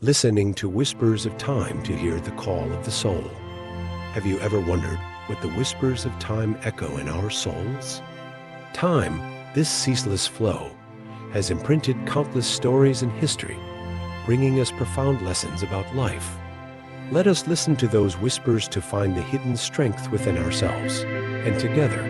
listening to whispers of time to hear the call of the soul. Have you ever wondered what the whispers of time echo in our souls? Time, this ceaseless flow, has imprinted countless stories in history, bringing us profound lessons about life. Let us listen to those whispers to find the hidden strength within ourselves, and together,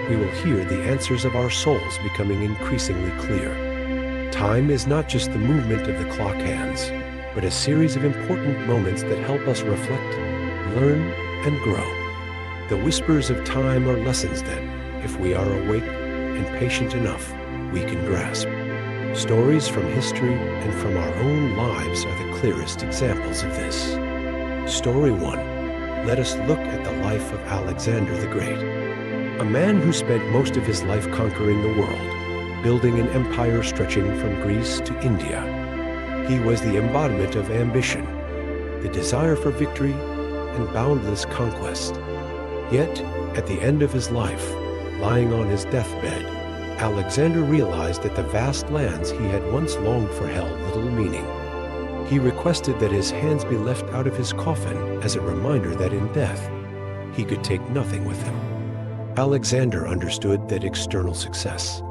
we will hear the answers of our souls becoming increasingly clear. Time is not just the movement of the clock hands, but a series of important moments that help us reflect, learn, and grow. The whispers of time are lessons that, if we are awake and patient enough, we can grasp. Stories from history and from our own lives are the clearest examples of this. Story 1. Let us look at the life of Alexander the Great. A man who spent most of his life conquering the world, building an empire stretching from Greece to India. He was the embodiment of ambition, the desire for victory, and boundless conquest. Yet, at the end of his life, lying on his deathbed, Alexander realized that the vast lands he had once longed for held little meaning. He requested that his hands be left out of his coffin as a reminder that in death, he could take nothing with him. Alexander understood that external success,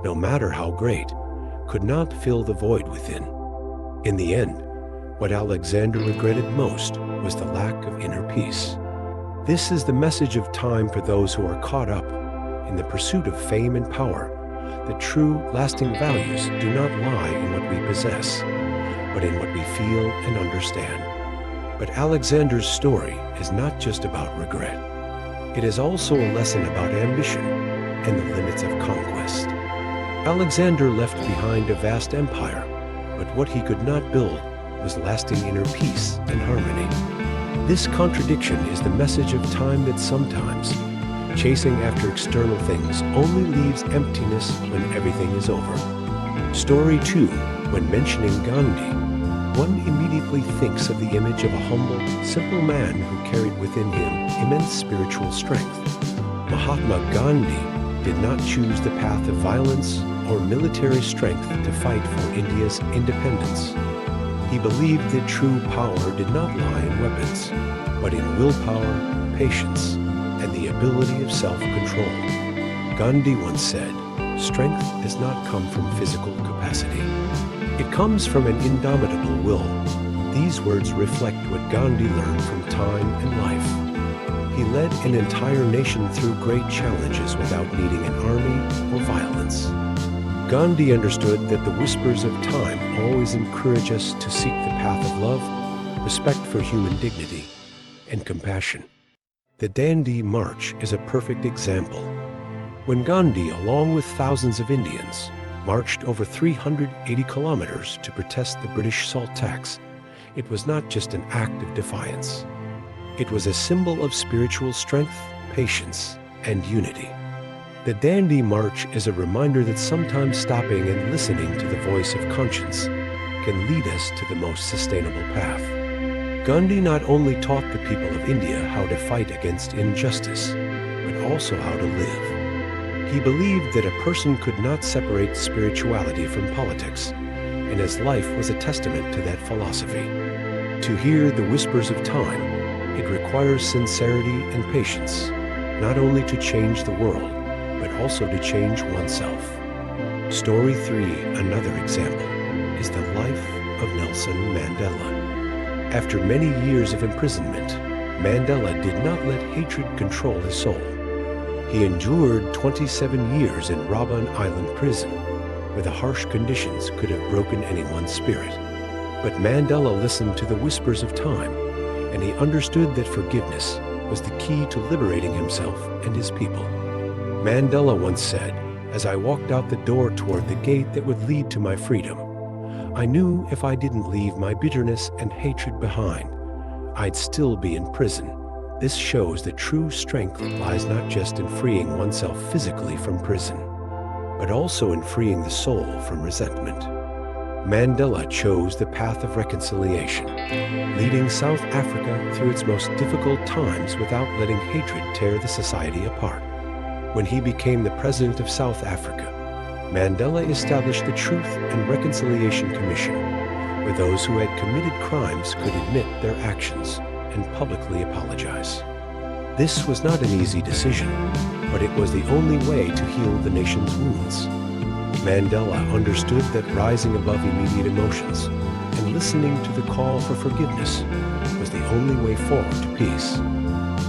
no matter how great, could not fill the void within. In the end, what Alexander regretted most was the lack of inner peace. This is the message of time for those who are caught up in the pursuit of fame and power. The true, lasting values do not lie in what we possess, but in what we feel and understand. But Alexander's story is not just about regret. It is also a lesson about ambition and the limits of conquest. Alexander left behind a vast empire, but what he could not build was lasting inner peace and harmony. This contradiction is the message of time that sometimes chasing after external things only leaves emptiness when everything is over. Story 2. When mentioning Gandhi, one immediately thinks of the image of a humble, simple man who carried within him immense spiritual strength. Mahatma Gandhi did not choose the path of violence or military strength to fight for India's independence. He believed that true power did not lie in weapons, but in willpower, patience, and the ability of self-control. Gandhi once said, "Strength does not come from physical capacity. It comes from an indomitable will." These words reflect what Gandhi learned from time and life. He led an entire nation through great challenges without needing an army or violence. Gandhi understood that the whispers of time always encourage us to seek the path of love, respect for human dignity, and compassion. The Dandi March is a perfect example. When Gandhi, along with thousands of Indians, marched over 380 kilometers to protest the British salt tax, it was not just an act of defiance. It was a symbol of spiritual strength, patience, and unity. The Dandi March is a reminder that sometimes stopping and listening to the voice of conscience can lead us to the most sustainable path. Gandhi not only taught the people of India how to fight against injustice, but also how to live. He believed that a person could not separate spirituality from politics, and his life was a testament to that philosophy. To hear the whispers of time, it requires sincerity and patience, not only to change the world, but also to change oneself. Story 3, another example, is the life of Nelson Mandela. After many years of imprisonment, Mandela did not let hatred control his soul. He endured 27 years in Robben Island prison, where the harsh conditions could have broken anyone's spirit. But Mandela listened to the whispers of time, and he understood that forgiveness was the key to liberating himself and his people. Mandela once said, "As I walked out the door toward the gate that would lead to my freedom, I knew if I didn't leave my bitterness and hatred behind, I'd still be in prison." This shows that true strength lies not just in freeing oneself physically from prison, but also in freeing the soul from resentment. Mandela chose the path of reconciliation, leading South Africa through its most difficult times without letting hatred tear the society apart. When he became the president of South Africa, Mandela established the Truth and Reconciliation Commission, where those who had committed crimes could admit their actions and publicly apologize. This was not an easy decision, but it was the only way to heal the nation's wounds. Mandela understood that rising above immediate emotions and listening to the call for forgiveness was the only way forward to peace.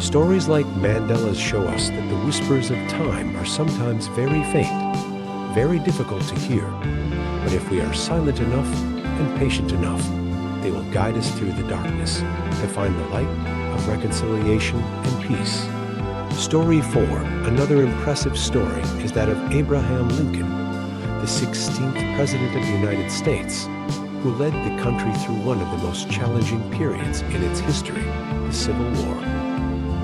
Stories like Mandela's show us that the whispers of time are sometimes very faint, very difficult to hear, but if we are silent enough and patient enough, they will guide us through the darkness to find the light of reconciliation and peace. Story 4, another impressive story, is that of Abraham Lincoln, the 16th President of the United States, who led the country through one of the most challenging periods in its history, the Civil War.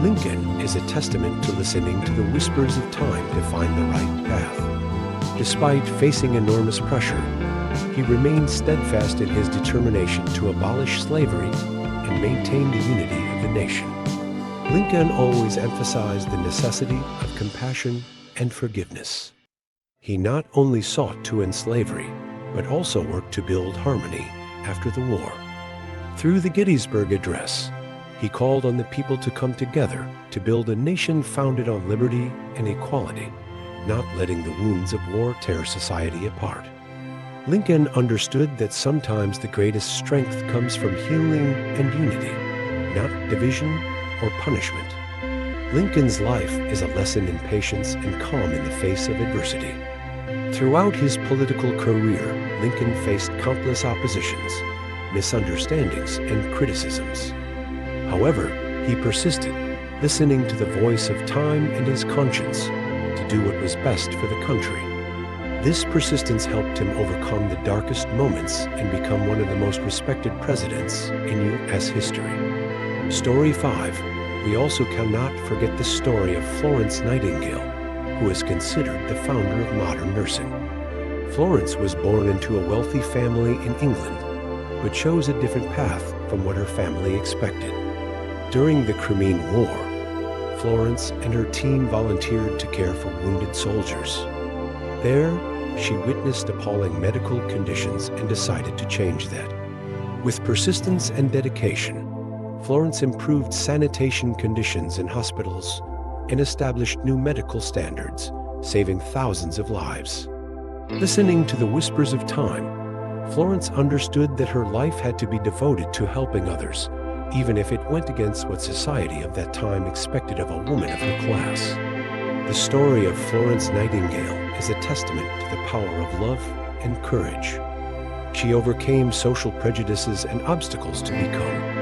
Lincoln is a testament to listening to the whispers of time to find the right path. Despite facing enormous pressure, he remained steadfast in his determination to abolish slavery and maintain the unity of the nation. Lincoln always emphasized the necessity of compassion and forgiveness. He not only sought to end slavery, but also worked to build harmony after the war. Through the Gettysburg Address, he called on the people to come together to build a nation founded on liberty and equality, not letting the wounds of war tear society apart. Lincoln understood that sometimes the greatest strength comes from healing and unity, not division or punishment. Lincoln's life is a lesson in patience and calm in the face of adversity. Throughout his political career, Lincoln faced countless oppositions, misunderstandings, and criticisms. However, he persisted, listening to the voice of time and his conscience to do what was best for the country. This persistence helped him overcome the darkest moments and become one of the most respected presidents in U.S. history. Story 5. We also cannot forget the story of Florence Nightingale, who is considered the founder of modern nursing. Florence was born into a wealthy family in England, but chose a different path from what her family expected. During the Crimean War, Florence and her team volunteered to care for wounded soldiers. There, she witnessed appalling medical conditions and decided to change that. With persistence and dedication, Florence improved sanitation conditions in hospitals and established new medical standards, saving thousands of lives. Listening to the whispers of time, Florence understood that her life had to be devoted to helping others, even if it went against what society of that time expected of a woman of her class. The story of Florence Nightingale is a testament to the power of love and courage. She overcame social prejudices and obstacles to become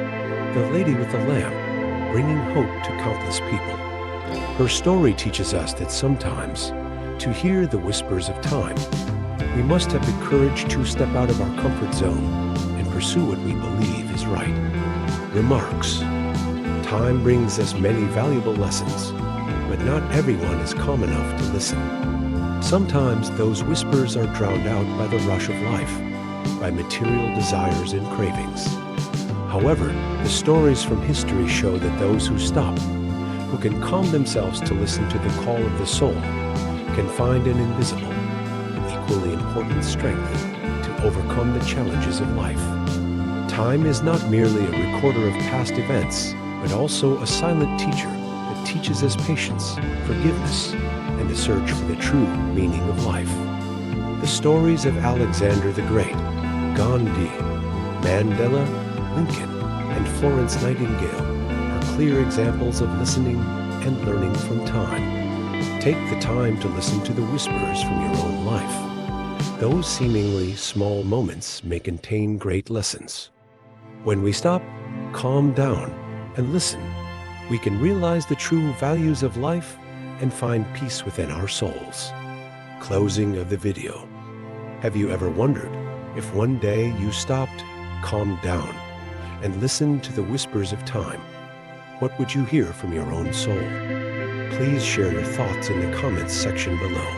the lady with the lamp, bringing hope to countless people. Her story teaches us that sometimes, to hear the whispers of time, we must have the courage to step out of our comfort zone and pursue what we believe is right. Remarks. Time brings us many valuable lessons, but not everyone is calm enough to listen. Sometimes those whispers are drowned out by the rush of life, by material desires and cravings. However, the stories from history show that those who stop, who can calm themselves to listen to the call of the soul, can find an invisible, equally important strength to overcome the challenges of life. Time is not merely a recorder of past events, but also a silent teacher that teaches us patience, forgiveness, and the search for the true meaning of life. The stories of Alexander the Great, Gandhi, Mandela, Lincoln, and Florence Nightingale are clear examples of listening and learning from time. Take the time to listen to the whispers from your own life. Those seemingly small moments may contain great lessons. When we stop, calm down, and listen, we can realize the true values of life and find peace within our souls. Closing of the video. Have you ever wondered if one day you stopped, calmed down, and listened to the whispers of time? What would you hear from your own soul? Please share your thoughts in the comments section below.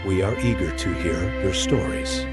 We are eager to hear your stories.